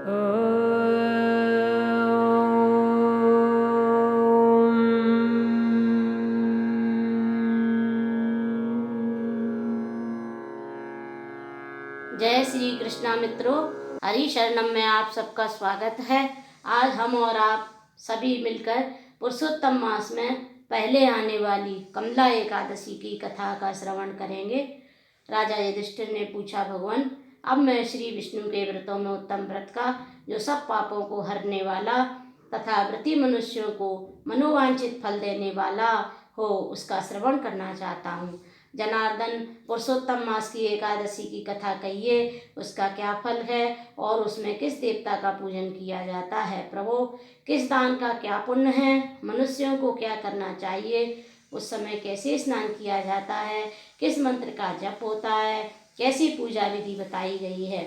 जय श्री कृष्णा मित्रों, हरि शरणम में आप सबका स्वागत है। आज हम और आप सभी मिलकर पुरुषोत्तम मास में पहले आने वाली कमला एकादशी की कथा का श्रवण करेंगे। राजा युधिष्ठिर ने पूछा, भगवान, अब मैं श्री विष्णु के व्रतों में उत्तम व्रत का, जो सब पापों को हरने वाला तथा व्रती मनुष्यों को मनोवांछित फल देने वाला हो, उसका श्रवण करना चाहता हूँ। जनार्दन, पुरुषोत्तम मास की एकादशी की कथा कहिए, उसका क्या फल है और उसमें किस देवता का पूजन किया जाता है। प्रभु, किस दान का क्या पुण्य है, मनुष्यों को क्या करना चाहिए, उस समय कैसे स्नान किया जाता है, किस मंत्र का जप होता है, कैसी पूजा विधि बताई गई है।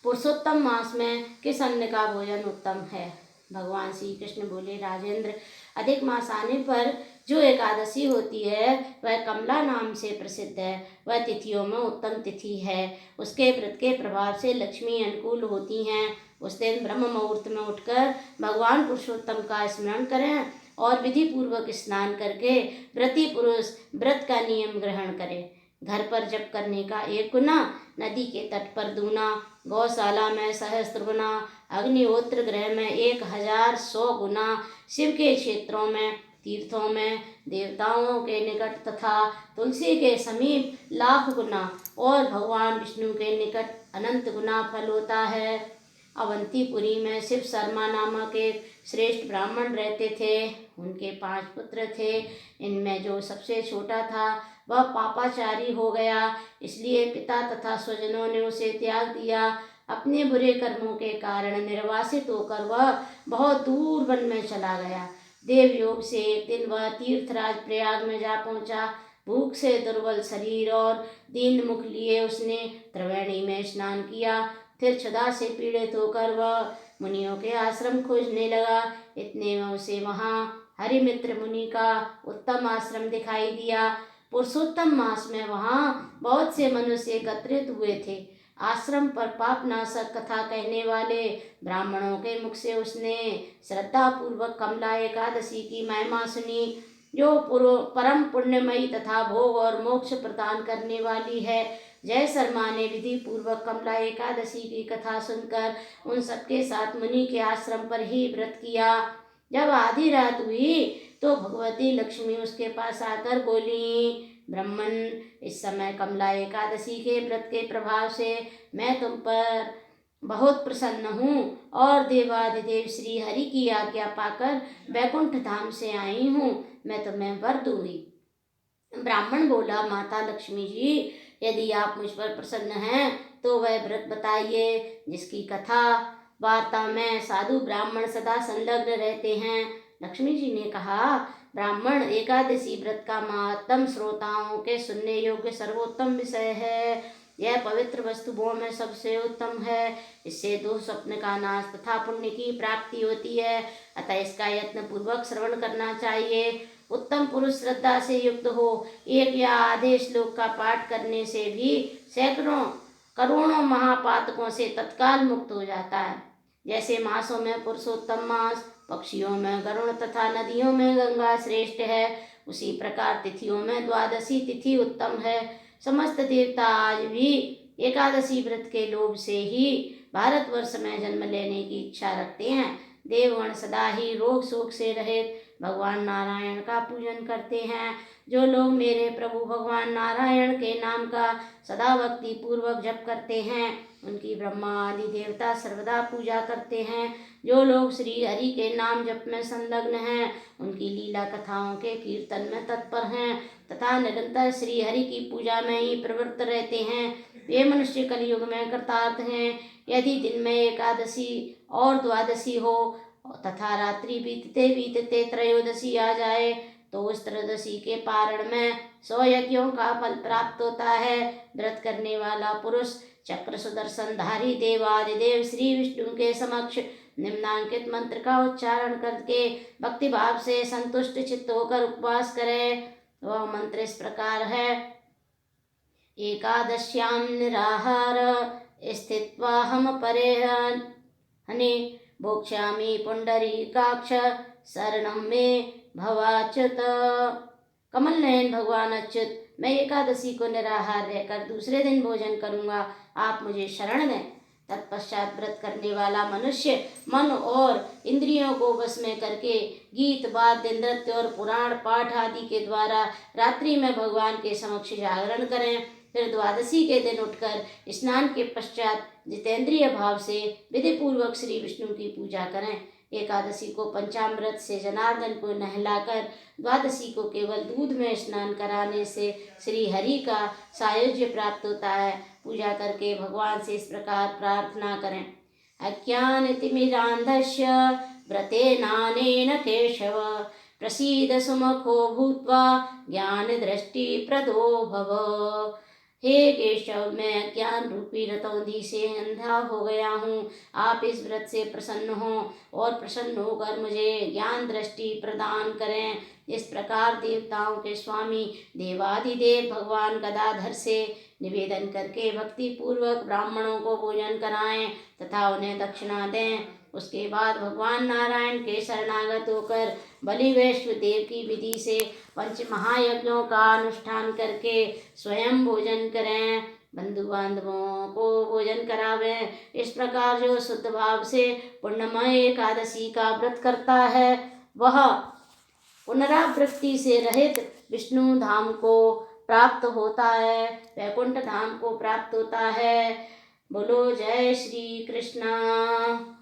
पुरुषोत्तम मास में किस अन्न का भोजन उत्तम है। भगवान श्री कृष्ण बोले, राजेंद्र, अधिक मास आने पर जो एकादशी होती है वह कमला नाम से प्रसिद्ध है। वह तिथियों में उत्तम तिथि है। उसके व्रत के प्रभाव से लक्ष्मी अनुकूल होती हैं। उस दिन ब्रह्म मुहूर्त में उठकर भगवान पुरुषोत्तम का स्मरण करें और विधि पूर्वक स्नान करके व्रती पुरुष व्रत का नियम ग्रहण करें। घर पर जप करने का 1 गुना, नदी के तट पर दूना, गौशाला में सहस्त्र गुना, अग्निहोत्र गृह में 1000 गुना, शिव के क्षेत्रों में, तीर्थों में, देवताओं के निकट तथा तुलसी के समीप 1,00,000 गुना और भगवान विष्णु के निकट अनंत गुना फल होता है। अवंतीपुरी में शिव शर्मा नामक एक श्रेष्ठ ब्राह्मण रहते थे। उनके 5 पुत्र थे। इनमें जो सबसे छोटा था वह पापाचारी हो गया, इसलिए पिता तथा स्वजनों ने उसे त्याग दिया। अपने बुरे कर्मों के कारण निर्वासित होकर वह बहुत दूर वन में चला गया। देवयोग से एक दिन वह तीर्थराज प्रयाग में जा पहुंचा। भूख से दुर्बल शरीर और दीन मुख लिए उसने त्रिवेणी में स्नान किया। फिर क्षुधा से पीड़ित होकर वह मुनियों के आश्रम खोजने लगा। इतने में उसे वहाँ हरिमित्र मुनि का उत्तम आश्रम दिखाई दिया। पुरुषोत्तम मास में वहाँ बहुत से मनुष्य एकत्रित हुए थे। आश्रम पर पाप नाशक कथा कहने वाले ब्राह्मणों के मुख से उसने श्रद्धा पूर्वक कमला एकादशी की महिमा सुनी, जो परम पुण्यमयी तथा भोग और मोक्ष प्रदान करने वाली है। जय शर्मा ने विधि पूर्वक कमला एकादशी की कथा सुनकर उन सबके साथ मुनि के आश्रम पर ही व्रत किया। जब आधी रात हुई तो भगवती लक्ष्मी उसके पास आकर बोली, ब्राह्मण, इस समय कमला एकादशी के व्रत के प्रभाव से मैं तुम पर बहुत प्रसन्न हूँ और देवाधिदेव श्री हरि की आज्ञा पाकर वैकुंठ धाम से आई हूँ। मैं तुम्हें वर दूंगी। ब्राह्मण बोला, माता लक्ष्मी जी, यदि आप मुझ पर प्रसन्न हैं तो वह व्रत बताइए जिसकी कथा वार्ता में साधु ब्राह्मण सदा संलग्न रहते हैं। लक्ष्मी जी ने कहा, ब्राह्मण, एकादशी व्रत का महात्म श्रोताओं के सुनने योग्य सर्वोत्तम विषय है। यह पवित्र वस्तुओं में सबसे उत्तम है। इससे दोष स्वप्न का नाश तथा पुण्य की प्राप्ति होती है। अतः इसका यत्न पूर्वक श्रवण करना चाहिए। उत्तम पुरुष श्रद्धा से युक्त हो, 1 या आधे श्लोक का पाठ करने से भी सैकड़ों करोड़ों महापातकों से तत्काल मुक्त हो जाता है। जैसे मासों में पुरुषोत्तम मास, पक्षियों में गरुड़ तथा नदियों में गंगा श्रेष्ठ है, उसी प्रकार तिथियों में द्वादशी तिथि उत्तम है। समस्त देवता आज भी एकादशी व्रत के लोभ से ही भारतवर्ष में जन्म लेने की इच्छा रखते हैं। देवगण सदा ही रोग शोक से रहित भगवान नारायण का पूजन करते हैं। जो लोग मेरे प्रभु भगवान नारायण के नाम का सदा भक्ति पूर्वक जप करते हैं, उनकी ब्रह्मा आदि देवता सर्वदा पूजा करते हैं। जो लोग श्री हरि के नाम जप में संलग्न हैं, उनकी लीला कथाओं के कीर्तन में तत्पर हैं तथा निरंतर श्री हरि की पूजा में ही प्रवृत्त रहते हैं, वे मनुष्य कलयुग में कृतार्थ हैं। यदि दिन में एकादशी और द्वादशी हो तथा रात्रि बीतते बीतते त्रयोदशी आ जाए तो उस त्रयोदशी के पारण में 100 यज्ञों का फल प्राप्त होता है। व्रत करने वाला पुरुष चक्र सुदर्शनधारी देवादिदेव श्री विष्णु के समक्ष निम्नांकित मंत्र का उच्चारण करके भक्ति भाव से संतुष्ट चित्त होकर उपवास करे। वह मंत्र इस प्रकार है, एकादश्यां निराहार स्थित्वाहम परेहने भोक्ष्यामि पुंडरीकाक्ष शरणं मे भवाच्युत। कमल नयन भगवान अच्युत, मैं एकादशी को निराहार रहकर दूसरे दिन भोजन करूंगा, आप मुझे शरण दें। तत्पश्चात व्रत करने वाला मनुष्य मन और इंद्रियों को वश में करके गीत वाद्य नृत्य और पुराण पाठ आदि के द्वारा रात्रि में भगवान के समक्ष जागरण करें। फिर द्वादशी के दिन उठकर स्नान के पश्चात जितेंद्रिय भाव से विधि पूर्वक श्री विष्णु की पूजा करें। एकादशी को पंचामृत से जनार्दन को नहलाकर द्वादशी को केवल दूध में स्नान कराने से श्री हरि का सायुज्य प्राप्त होता है। पूजा करके भगवान से इस प्रकार प्रार्थना करें। अज्ञानतिमिरान्धस्य व्रतेनानेन केशव प्रसीद सुमुखो भूत्वा ज्ञानदृष्टिप्रदो भव। हे केशव, मैं अज्ञान रूपी रतौंधी से अंधा हो गया हूँ। आप इस व्रत से प्रसन्न हों और प्रसन्न होकर मुझे ज्ञान दृष्टि प्रदान करें। इस प्रकार देवताओं के स्वामी देवादिदेव भगवान गदाधर से निवेदन करके भक्ति पूर्वक ब्राह्मणों को भोजन कराएं तथा उन्हें दक्षिणा दें। उसके बाद भगवान नारायण के शरणागत होकर बलि वैश्व देव की विधि से पंच महायज्ञों का अनुष्ठान करके स्वयं भोजन करें, बंधु बांधवों को भोजन करावें। इस प्रकार जो शुद्ध भाव से पुण्यमय एकादशी का व्रत करता है वह पुनरावृत्ति से रहित विष्णु धाम को प्राप्त होता है, वैकुंठ धाम को प्राप्त होता है। बोलो जय श्री कृष्णा।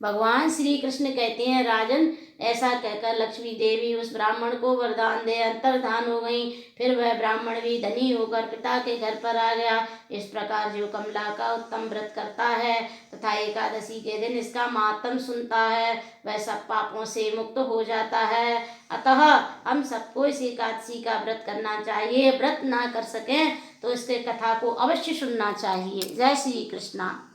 भगवान श्री कृष्ण कहते हैं, राजन, ऐसा कहकर लक्ष्मी देवी उस ब्राह्मण को वरदान दे अंतर्धान हो गई। फिर वह ब्राह्मण भी धनी होकर पिता के घर पर आ गया। इस प्रकार जो कमला का उत्तम व्रत करता है तथा एकादशी के दिन इसका मातम सुनता है वह सब पापों से मुक्त हो जाता है। अतः हम सबको इस एकादशी का व्रत करना चाहिए। व्रत ना कर सकें तो इसके कथा को अवश्य सुनना चाहिए। जय श्री कृष्णा।